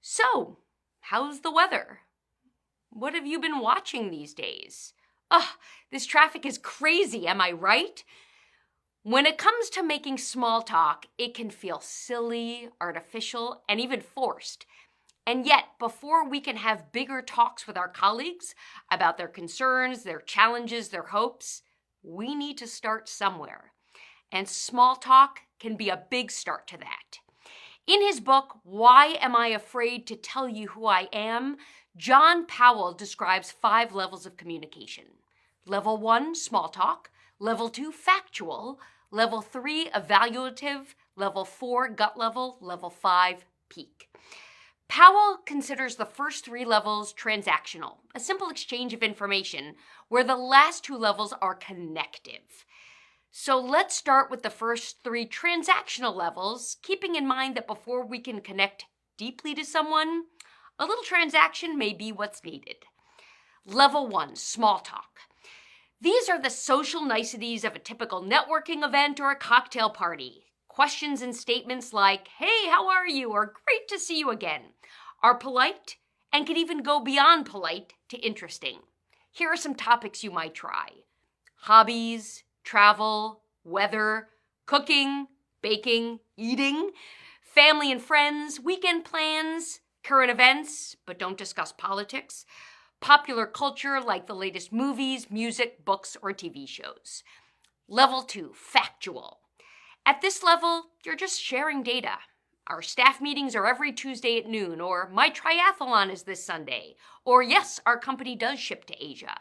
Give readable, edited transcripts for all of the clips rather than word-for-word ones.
So, how's the weather? What have you been watching these days? Ugh, this traffic is crazy, am I right? When it comes to making small talk, it can feel silly, artificial, and even forced. And yet, before we can have bigger talks with our colleagues about their concerns, their challenges, their hopes, we need to start somewhere. And small talk can be a big start to that. In his book, Why Am I Afraid to Tell You Who I Am?, John Powell describes 5 levels of communication. Level 1, small talk. Level 2, factual. Level 3, evaluative. Level 4, gut level. Level 5, peak. Powell considers the first 3 levels transactional, a simple exchange of information, where the last 2 levels are connective. So let's start with the first 3 transactional levels, keeping in mind that before we can connect deeply to someone, a little transaction may be what's needed. Level 1, small talk. These are the social niceties of a typical networking event or a cocktail party. Questions and statements like, "Hey, how are you?" or "Great to see you again," are polite and can even go beyond polite to interesting. Here are some topics you might try: hobbies, travel, weather, cooking, baking, eating, family and friends, weekend plans, current events, but don't discuss politics, popular culture like the latest movies, music, books, or TV shows. Level 2, factual. At this level, you're just sharing data. Our staff meetings are every Tuesday at noon, or my triathlon is this Sunday, or yes, our company does ship to Asia.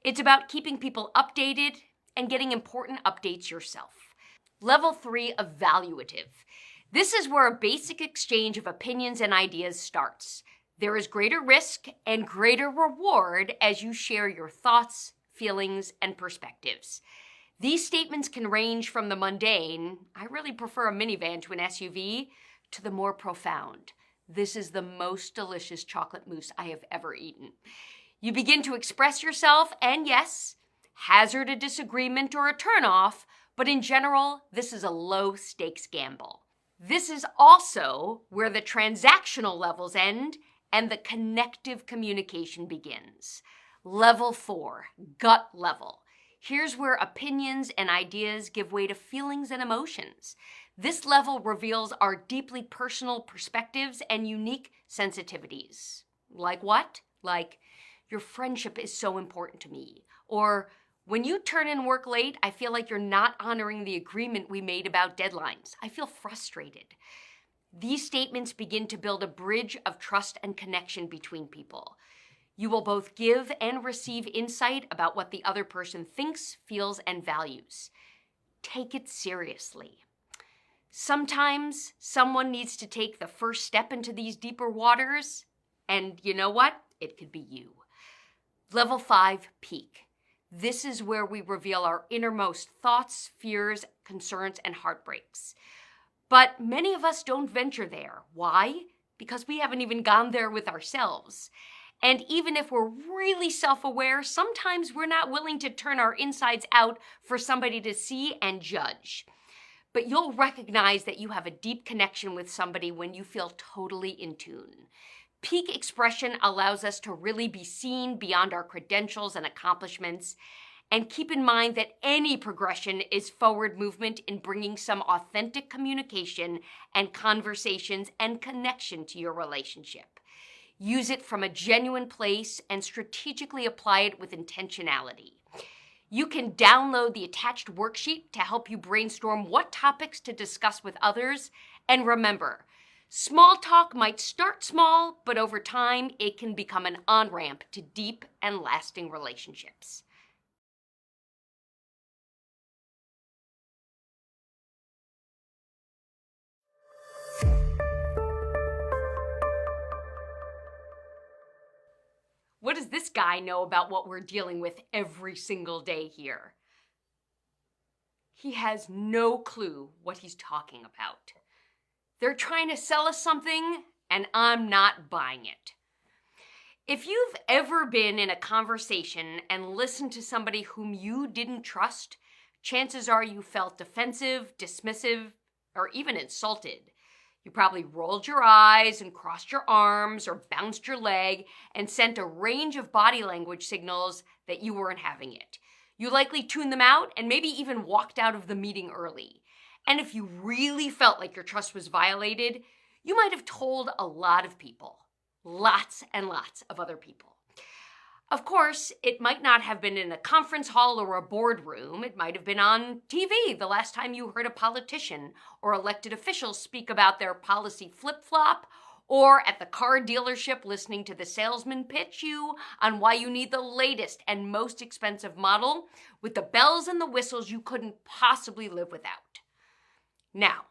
It's about keeping people updated and getting important updates yourself. Level 3, evaluative. This is where a basic exchange of opinions and ideas starts. There is greater risk and greater reward as you share your thoughts, feelings, and perspectives. These statements can range from the mundane, "I really prefer a minivan to an SUV," to the more profound, "This is the most delicious chocolate mousse I have ever eaten." You begin to express yourself and, yes, hazard a disagreement or a turnoff, but in general, this is a low-stakes gamble. This is also where the transactional levels end and the connective communication begins. Level 4, gut level. Here's where opinions and ideas give way to feelings and emotions. This level reveals our deeply personal perspectives and unique sensitivities. Like what? Like, "Your friendship is so important to me," or "When you turn in work late, I feel like you're not honoring the agreement we made about deadlines. I feel frustrated." These statements begin to build a bridge of trust and connection between people. You will both give and receive insight about what the other person thinks, feels, and values. Take it seriously. Sometimes someone needs to take the first step into these deeper waters, and you know what? It could be you. Level 5, peak. This is where we reveal our innermost thoughts, fears, concerns, and heartbreaks. But many of us don't venture there. Why? Because we haven't even gone there with ourselves. And even if we're really self-aware, sometimes we're not willing to turn our insides out for somebody to see and judge. But you'll recognize that you have a deep connection with somebody when you feel totally in tune. Peak expression allows us to really be seen beyond our credentials and accomplishments. And keep in mind that any progression is forward movement in bringing some authentic communication and conversations and connection to your relationship. Use it from a genuine place and strategically apply it with intentionality. You can download the attached worksheet to help you brainstorm what topics to discuss with others. And remember, small talk might start small, but over time, it can become an on-ramp to deep and lasting relationships. What does this guy know about what we're dealing with every single day here? He has no clue what he's talking about. They're trying to sell us something, and I'm not buying it. If you've ever been in a conversation and listened to somebody whom you didn't trust, chances are you felt defensive, dismissive, or even insulted. You probably rolled your eyes and crossed your arms or bounced your leg and sent a range of body language signals that you weren't having it. You likely tuned them out and maybe even walked out of the meeting early. And if you really felt like your trust was violated, you might have told a lot of people, lots and lots of other people. Of course, it might not have been in a conference hall or a boardroom. It might have been on TV the last time you heard a politician or elected official speak about their policy flip-flop, or at the car dealership listening to the salesman pitch you on why you need the latest and most expensive model with the bells and the whistles you couldn't possibly live without. Now,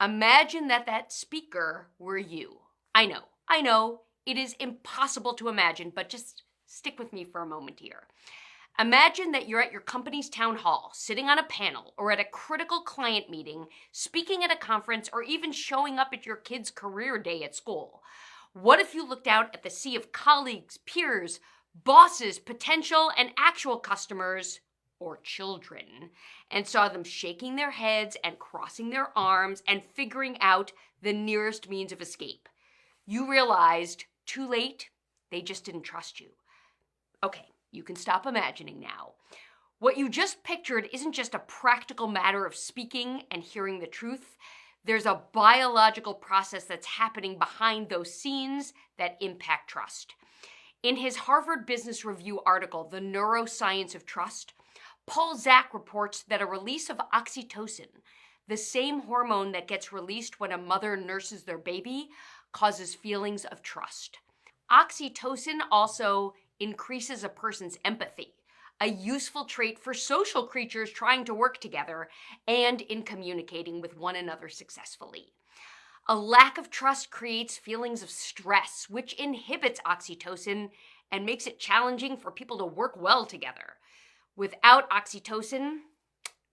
imagine that speaker were you. I know, it is impossible to imagine, but just stick with me for a moment here. Imagine that you're at your company's town hall, sitting on a panel or at a critical client meeting, speaking at a conference, or even showing up at your kid's career day at school. What if you looked out at the sea of colleagues, peers, bosses, potential and actual customers, or children, and saw them shaking their heads and crossing their arms and figuring out the nearest means of escape? You realized, too late, they just didn't trust you. Okay, you can stop imagining now. What you just pictured isn't just a practical matter of speaking and hearing the truth. There's a biological process that's happening behind those scenes that impact trust. In his Harvard Business Review article, The Neuroscience of Trust, Paul Zak reports that a release of oxytocin, the same hormone that gets released when a mother nurses their baby, causes feelings of trust. Oxytocin also increases a person's empathy, a useful trait for social creatures trying to work together and in communicating with one another successfully. A lack of trust creates feelings of stress, which inhibits oxytocin and makes it challenging for people to work well together. Without oxytocin,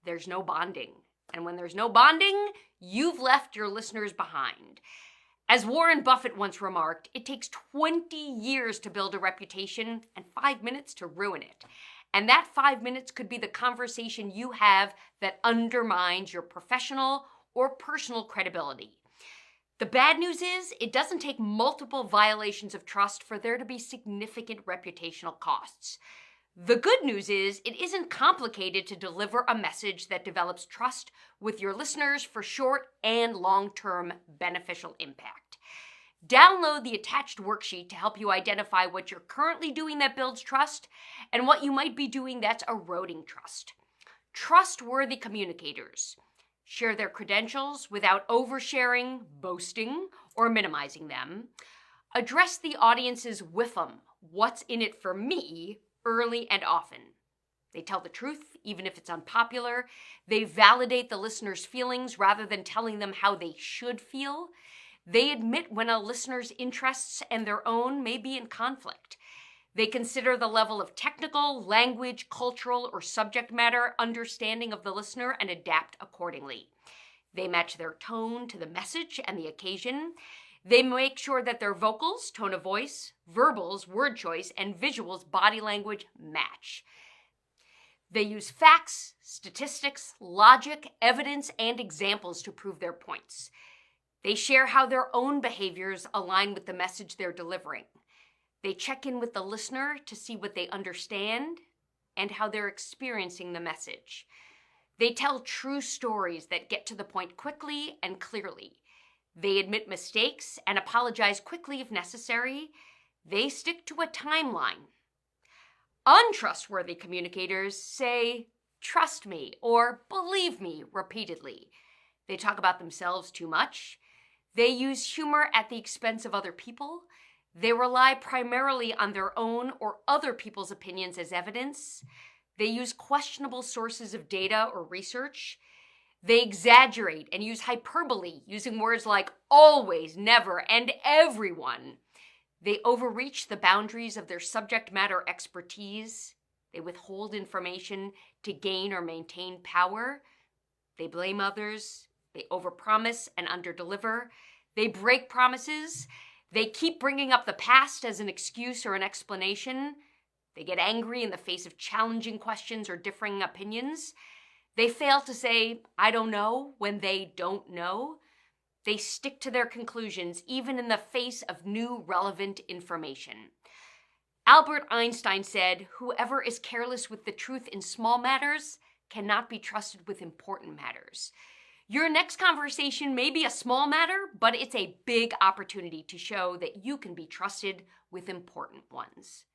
there's no bonding. And when there's no bonding, you've left your listeners behind. As Warren Buffett once remarked, it takes 20 years to build a reputation and 5 minutes to ruin it. And that 5 minutes could be the conversation you have that undermines your professional or personal credibility. The bad news is, it doesn't take multiple violations of trust for there to be significant reputational costs. The good news is, it isn't complicated to deliver a message that develops trust with your listeners for short and long-term beneficial impact. Download the attached worksheet to help you identify what you're currently doing that builds trust and what you might be doing that's eroding trust. Trustworthy communicators share their credentials without oversharing, boasting, or minimizing them. Address the audience's WIFM, what's in it for me, early and often. They tell the truth, even if it's unpopular. They validate the listener's feelings rather than telling them how they should feel. They admit when a listener's interests and their own may be in conflict. They consider the level of technical, language, cultural, or subject matter understanding of the listener and adapt accordingly. They match their tone to the message and the occasion. They make sure that their vocals, tone of voice, verbals, word choice, and visuals, body language match. They use facts, statistics, logic, evidence, and examples to prove their points. They share how their own behaviors align with the message they're delivering. They check in with the listener to see what they understand and how they're experiencing the message. They tell true stories that get to the point quickly and clearly. They admit mistakes and apologize quickly if necessary. They stick to a timeline. Untrustworthy communicators say, "Trust me," or "Believe me," repeatedly. They talk about themselves too much. They use humor at the expense of other people. They rely primarily on their own or other people's opinions as evidence. They use questionable sources of data or research. They exaggerate and use hyperbole, using words like always, never, and everyone. They overreach the boundaries of their subject matter expertise. They withhold information to gain or maintain power. They blame others. They overpromise and underdeliver. They break promises. They keep bringing up the past as an excuse or an explanation. They get angry in the face of challenging questions or differing opinions. They fail to say, "I don't know," when they don't know. They stick to their conclusions even in the face of new relevant information. Albert Einstein said, "Whoever is careless with the truth in small matters cannot be trusted with important matters." Your next conversation may be a small matter, but it's a big opportunity to show that you can be trusted with important ones.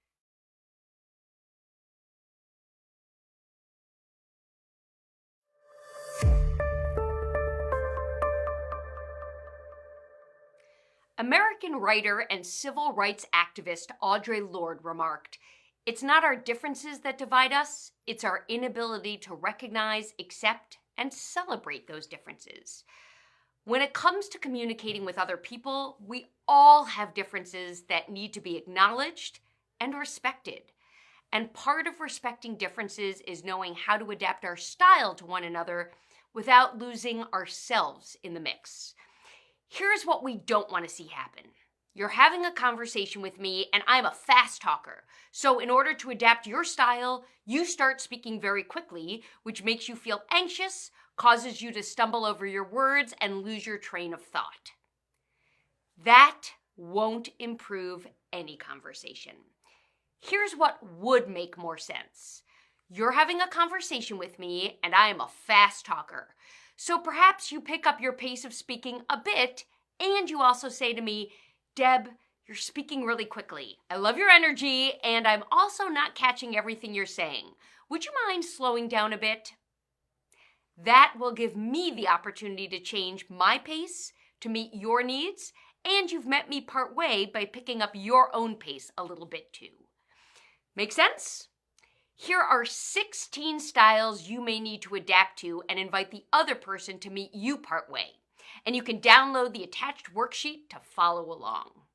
American writer and civil rights activist Audre Lorde remarked, "It's not our differences that divide us, it's our inability to recognize, accept, and celebrate those differences." When it comes to communicating with other people, we all have differences that need to be acknowledged and respected. And part of respecting differences is knowing how to adapt our style to one another without losing ourselves in the mix. Here's what we don't want to see happen. You're having a conversation with me and I'm a fast talker. So in order to adapt your style, you start speaking very quickly, which makes you feel anxious, causes you to stumble over your words and lose your train of thought. That won't improve any conversation. Here's what would make more sense. You're having a conversation with me and I am a fast talker. So perhaps you pick up your pace of speaking a bit and you also say to me, "Deb, you're speaking really quickly. I love your energy and I'm also not catching everything you're saying. Would you mind slowing down a bit?" That will give me the opportunity to change my pace to meet your needs, and you've met me part way by picking up your own pace a little bit too. Make sense? Here are 16 styles you may need to adapt to and invite the other person to meet you part way. And you can download the attached worksheet to follow along.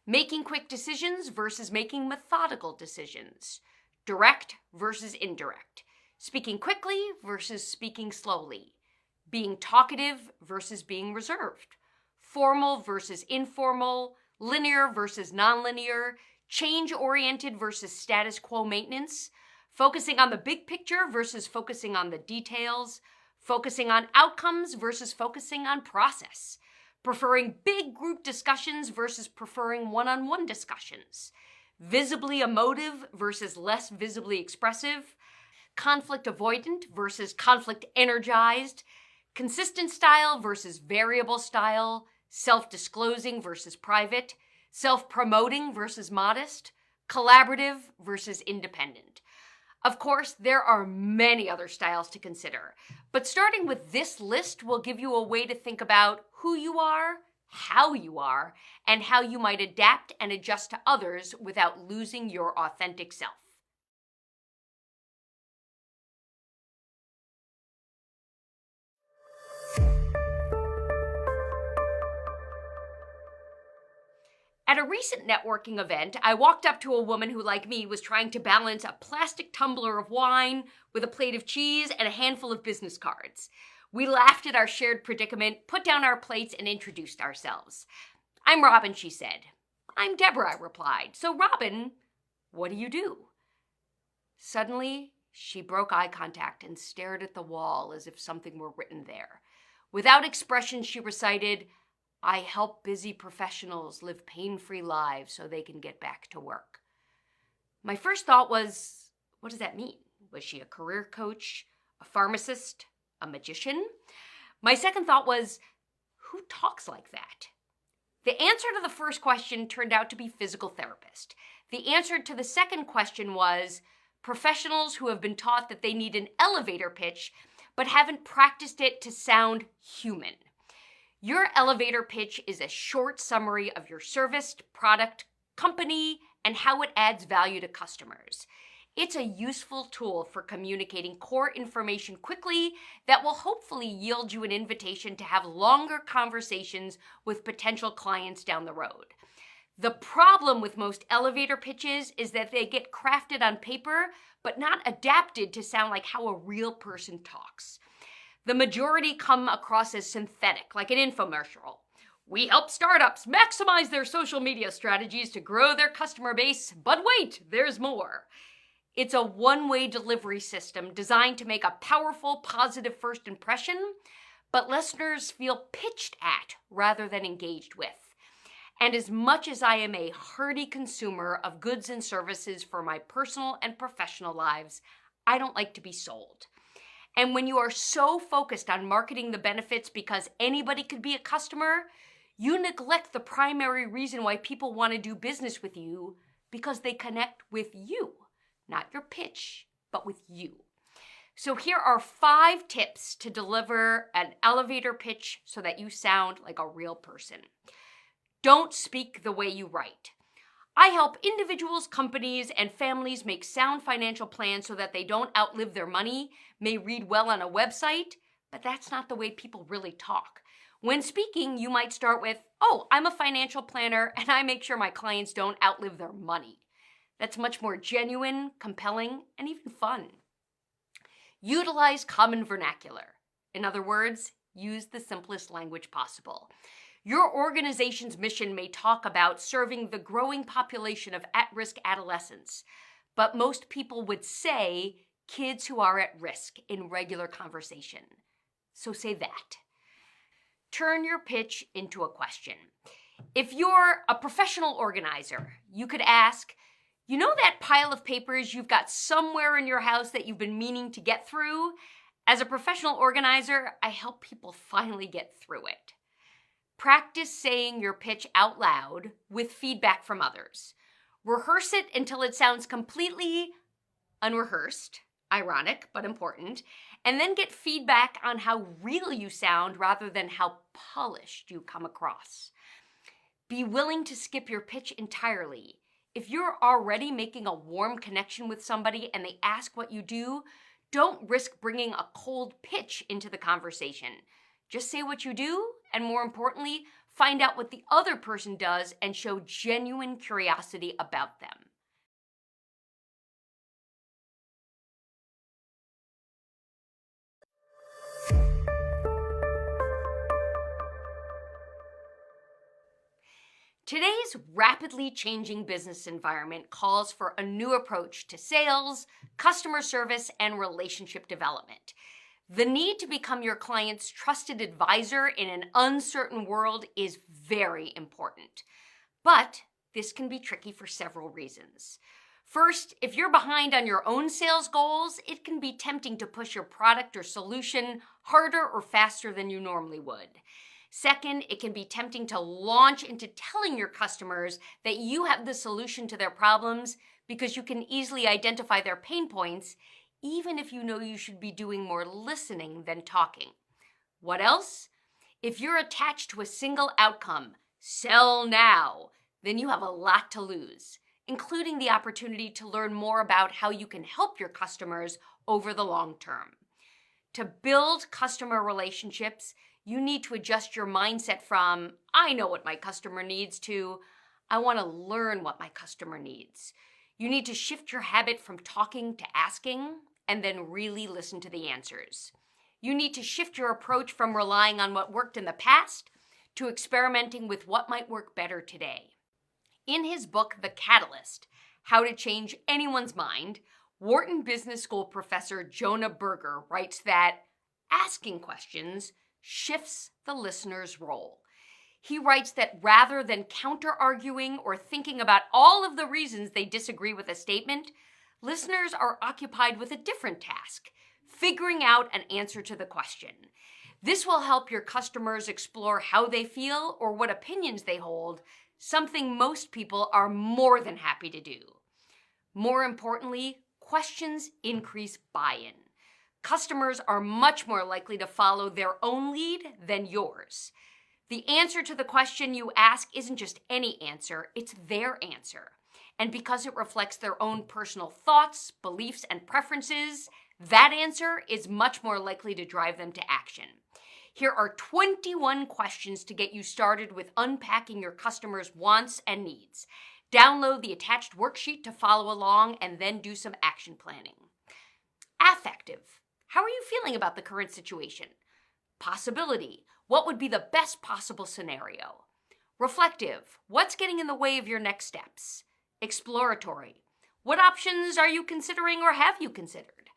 Making quick decisions versus making methodical decisions. Direct versus indirect. Speaking quickly versus speaking slowly. Being talkative versus being reserved. Formal versus informal. Linear versus nonlinear. Change-oriented versus status quo maintenance, focusing on the big picture versus focusing on the details, focusing on outcomes versus focusing on process, preferring big group discussions versus preferring one-on-one discussions, visibly emotive versus less visibly expressive, conflict avoidant versus conflict energized, consistent style versus variable style, self-disclosing versus private, self-promoting versus modest, collaborative versus independent. Of course, there are many other styles to consider, but starting with this list will give you a way to think about who you are, how you are, and how you might adapt and adjust to others without losing your authentic self. At a recent networking event, I walked up to a woman who, like me, was trying to balance a plastic tumbler of wine with a plate of cheese and a handful of business cards. We laughed at our shared predicament, put down our plates, and introduced ourselves. "I'm Robin," she said. "I'm Deborah," I replied. "So, Robin, what do you do?" Suddenly, she broke eye contact and stared at the wall as if something were written there. Without expression, she recited, "I help busy professionals live pain-free lives so they can get back to work." My first thought was, what does that mean? Was she a career coach, a pharmacist, a magician? My second thought was, who talks like that? The answer to the first question turned out to be physical therapist. The answer to the second question was professionals who have been taught that they need an elevator pitch but haven't practiced it to sound human. Your elevator pitch is a short summary of your service, product, company, and how it adds value to customers. It's a useful tool for communicating core information quickly that will hopefully yield you an invitation to have longer conversations with potential clients down the road. The problem with most elevator pitches is that they get crafted on paper, but not adapted to sound like how a real person talks. The majority come across as synthetic, like an infomercial. "We help startups maximize their social media strategies to grow their customer base, but wait, there's more." It's a one-way delivery system designed to make a powerful, positive first impression, but listeners feel pitched at rather than engaged with. And as much as I am a hearty consumer of goods and services for my personal and professional lives, I don't like to be sold. And when you are so focused on marketing the benefits because anybody could be a customer, you neglect the primary reason why people want to do business with you, because they connect with you, not your pitch, but with you. So here are 5 tips to deliver an elevator pitch so that you sound like a real person. Don't speak the way you write. I help individuals, companies, and families make sound financial plans so that they don't outlive their money, may read well on a website, but that's not the way people really talk. When speaking, you might start with, "Oh, I'm a financial planner and I make sure my clients don't outlive their money." That's much more genuine, compelling, and even fun. Utilize common vernacular. In other words, use the simplest language possible. Your organization's mission may talk about serving the growing population of at-risk adolescents, but most people would say kids who are at risk in regular conversation. So say that. Turn your pitch into a question. If you're a professional organizer, you could ask, "You know that pile of papers you've got somewhere in your house that you've been meaning to get through? As a professional organizer, I help people finally get through it." Practice saying your pitch out loud with feedback from others. Rehearse it until it sounds completely unrehearsed, ironic but important, and then get feedback on how real you sound rather than how polished you come across. Be willing to skip your pitch entirely. If you're already making a warm connection with somebody and they ask what you do, don't risk bringing a cold pitch into the conversation. Just say what you do, and more importantly, find out what the other person does and show genuine curiosity about them. Today's rapidly changing business environment calls for a new approach to sales, customer service, and relationship development. The need to become your client's trusted advisor in an uncertain world is very important. But this can be tricky for several reasons. First, if you're behind on your own sales goals, it can be tempting to push your product or solution harder or faster than you normally would. Second, it can be tempting to launch into telling your customers that you have the solution to their problems because you can easily identify their pain points, even if you know you should be doing more listening than talking. What else? If you're attached to a single outcome, sell now, then you have a lot to lose, including the opportunity to learn more about how you can help your customers over the long term. To build customer relationships, you need to adjust your mindset from, "I know what my customer needs," to, "I want to learn what my customer needs." You need to shift your habit from talking to asking, and then really listen to the answers. You need to shift your approach from relying on what worked in the past to experimenting with what might work better today. In his book, The Catalyst, How to Change Anyone's Mind, Wharton Business School professor Jonah Berger writes that asking questions shifts the listener's role. He writes that rather than counter-arguing or thinking about all of the reasons they disagree with a statement, listeners are occupied with a different task, figuring out an answer to the question. This will help your customers explore how they feel or what opinions they hold, something most people are more than happy to do. More importantly, questions increase buy-in. Customers are much more likely to follow their own lead than yours. The answer to the question you ask isn't just any answer, it's their answer. And because it reflects their own personal thoughts, beliefs, and preferences, that answer is much more likely to drive them to action. Here are 21 questions to get you started with unpacking your customers' wants and needs. Download the attached worksheet to follow along and then do some action planning. Affective. How are you feeling about the current situation? Possibility. What would be the best possible scenario? Reflective. What's getting in the way of your next steps? Exploratory. What options are you considering or have you considered?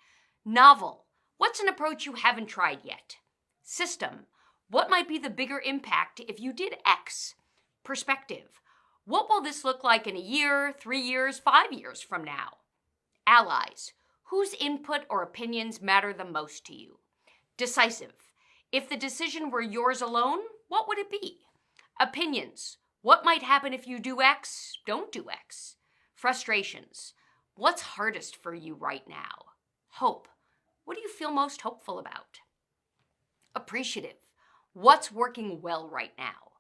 Novel. What's an approach you haven't tried yet? System. What might be the bigger impact if you did X? Perspective. What will this look like in a year, 3 years, 5 years from now? Allies. Whose input or opinions matter the most to you? Decisive. If the decision were yours alone, what would it be? Opinions. What might happen if you do X, don't do X? Frustrations. What's hardest for you right now? Hope. What do you feel most hopeful about? Appreciative. What's working well right now?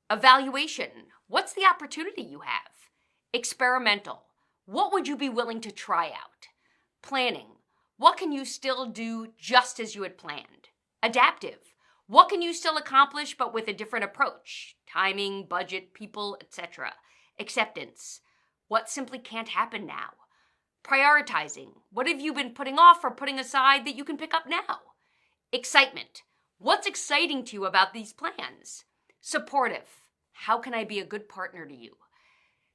Evaluation. What's the opportunity you have? Experimental. What would you be willing to try out? Planning. What can you still do just as you had planned? Adaptive. What can you still accomplish but with a different approach? Timing, budget, people, etc. Acceptance. What simply can't happen now? Prioritizing. What have you been putting off or putting aside that you can pick up now? Excitement. What's exciting to you about these plans? Supportive. How can I be a good partner to you?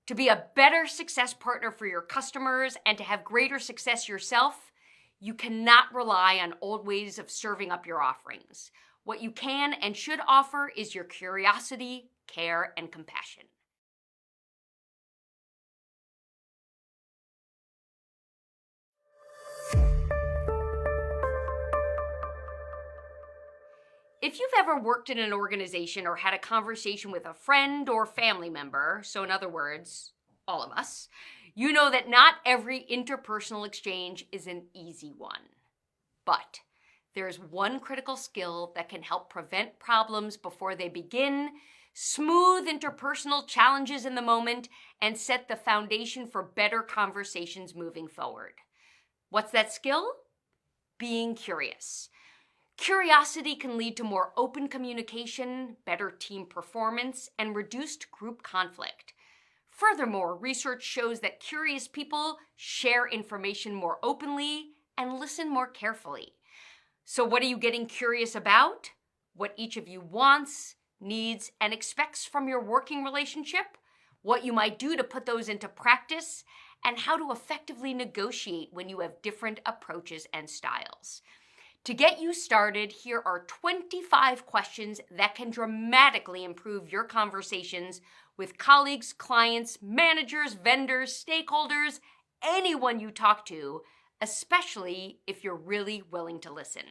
To be a better success partner for your customers and to have greater success yourself, you cannot rely on old ways of serving up your offerings. What you can and should offer is your curiosity, care, and compassion. If you've ever worked in an organization or had a conversation with a friend or family member, so in other words, all of us, you know that not every interpersonal exchange is an easy one. But there's one critical skill that can help prevent problems before they begin, smooth interpersonal challenges in the moment, and set the foundation for better conversations moving forward. What's that skill? Being curious. Curiosity can lead to more open communication, better team performance, and reduced group conflict. Furthermore, research shows that curious people share information more openly and listen more carefully. So what are you getting curious about? What each of you wants, needs, and expects from your working relationship? What you might do to put those into practice? And how to effectively negotiate when you have different approaches and styles. To get you started, here are 25 questions that can dramatically improve your conversations with colleagues, clients, managers, vendors, stakeholders, anyone you talk to, especially if you're really willing to listen.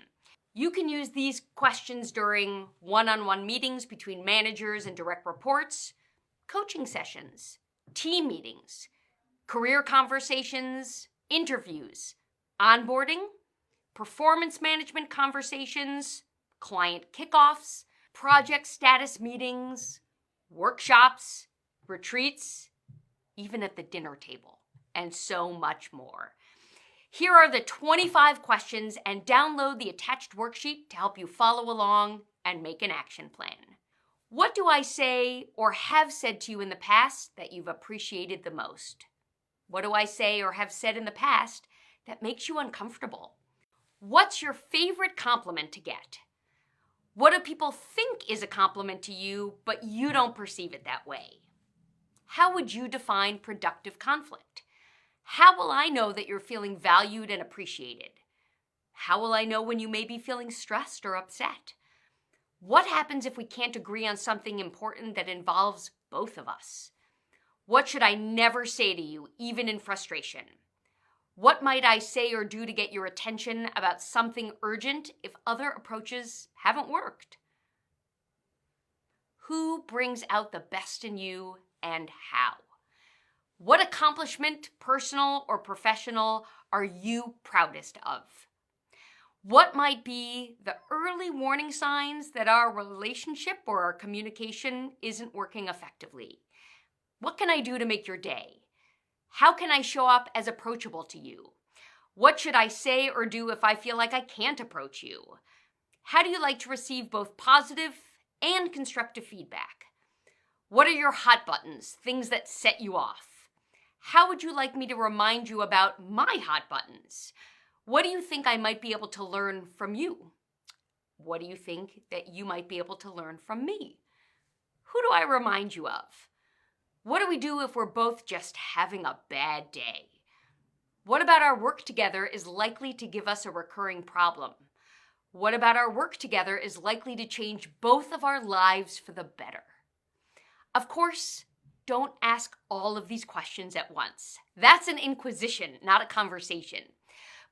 You can use these questions during one-on-one meetings between managers and direct reports, coaching sessions, team meetings, career conversations, interviews, onboarding, performance management conversations, client kickoffs, project status meetings, workshops, retreats, even at the dinner table, and so much more. Here are the 25 questions, and download the attached worksheet to help you follow along and make an action plan. What do I say or have said to you in the past that you've appreciated the most? What do I say or have said in the past that makes you uncomfortable? What's your favorite compliment to get? What do people think is a compliment to you, but you don't perceive it that way? How would you define productive conflict? How will I know that you're feeling valued and appreciated? How will I know when you may be feeling stressed or upset? What happens if we can't agree on something important that involves both of us? What should I never say to you, even in frustration? What might I say or do to get your attention about something urgent if other approaches haven't worked? Who brings out the best in you and how? What accomplishment, personal or professional, are you proudest of? What might be the early warning signs that our relationship or our communication isn't working effectively? What can I do to make your day? How can I show up as approachable to you? What should I say or do if I feel like I can't approach you? How do you like to receive both positive and constructive feedback? What are your hot buttons, things that set you off? How would you like me to remind you about my hot buttons? What do you think I might be able to learn from you? What do you think that you might be able to learn from me? Who do I remind you of? What do we do if we're both just having a bad day? What about our work together is likely to give us a recurring problem? What about our work together is likely to change both of our lives for the better? Of course, don't ask all of these questions at once. That's an inquisition, not a conversation.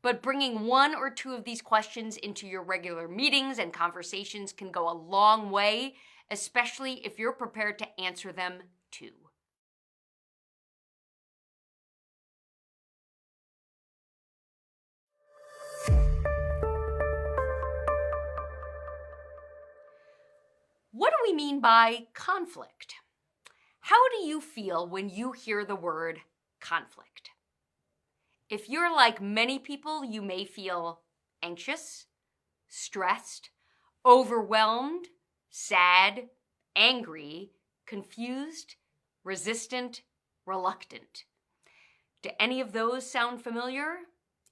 But bringing one or two of these questions into your regular meetings and conversations can go a long way, especially if you're prepared to answer them too. What do we mean by conflict? How do you feel when you hear the word conflict? If you're like many people, you may feel anxious, stressed, overwhelmed, sad, angry, confused, resistant, reluctant. Do any of those sound familiar?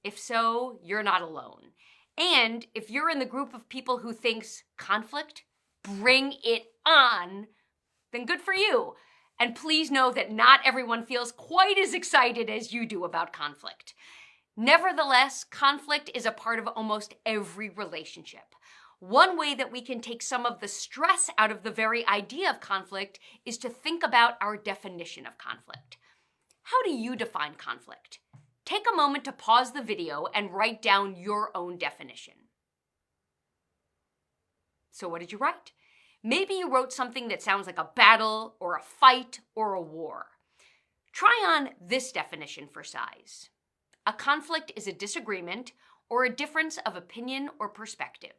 If so, you're not alone. And if you're in the group of people who thinks conflict, bring it on, then good for you. And please know that not everyone feels quite as excited as you do about conflict. Nevertheless, conflict is a part of almost every relationship. One way that we can take some of the stress out of the very idea of conflict is to think about our definition of conflict. How do you define conflict? Take a moment to pause the video and write down your own definition. So what did you write? Maybe you wrote something that sounds like a battle or a fight or a war. Try on this definition for size. A conflict is a disagreement or a difference of opinion or perspective.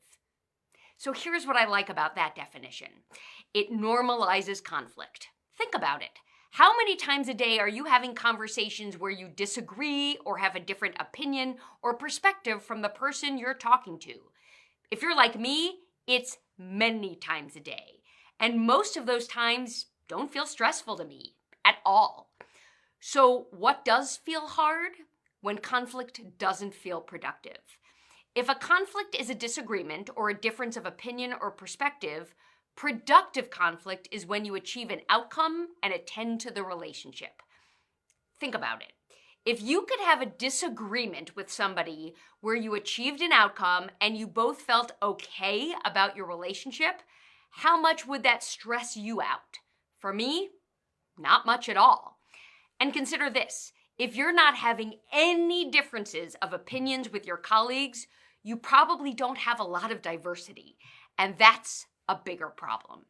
So here's what I like about that definition. It normalizes conflict. Think about it. How many times a day are you having conversations where you disagree or have a different opinion or perspective from the person you're talking to? If you're like me, it's many times a day. And most of those times don't feel stressful to me at all. So what does feel hard? When conflict doesn't feel productive. If a conflict is a disagreement or a difference of opinion or perspective, productive conflict is when you achieve an outcome and attend to the relationship. Think about it. If you could have a disagreement with somebody where you achieved an outcome and you both felt okay about your relationship, how much would that stress you out? For me, not much at all. And consider this. If you're not having any differences of opinions with your colleagues, you probably don't have a lot of diversity, and that's a bigger problem.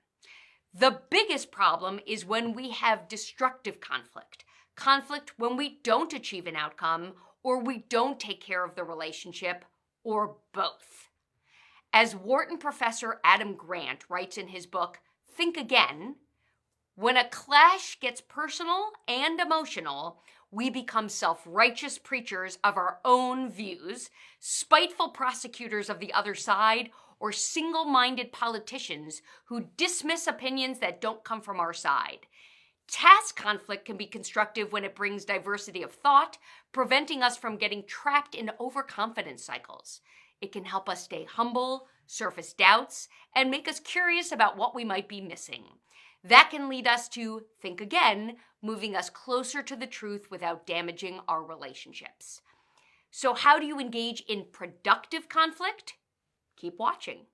The biggest problem is when we have destructive conflict. Conflict when we don't achieve an outcome, or we don't take care of the relationship, or both. As Wharton professor Adam Grant writes in his book, Think Again, when a clash gets personal and emotional, we become self-righteous preachers of our own views, spiteful prosecutors of the other side, or single-minded politicians who dismiss opinions that don't come from our side. Task conflict can be constructive when it brings diversity of thought, preventing us from getting trapped in overconfidence cycles. It can help us stay humble, surface doubts, and make us curious about what we might be missing. That can lead us to think again, moving us closer to the truth without damaging our relationships. So how do you engage in productive conflict? Keep watching.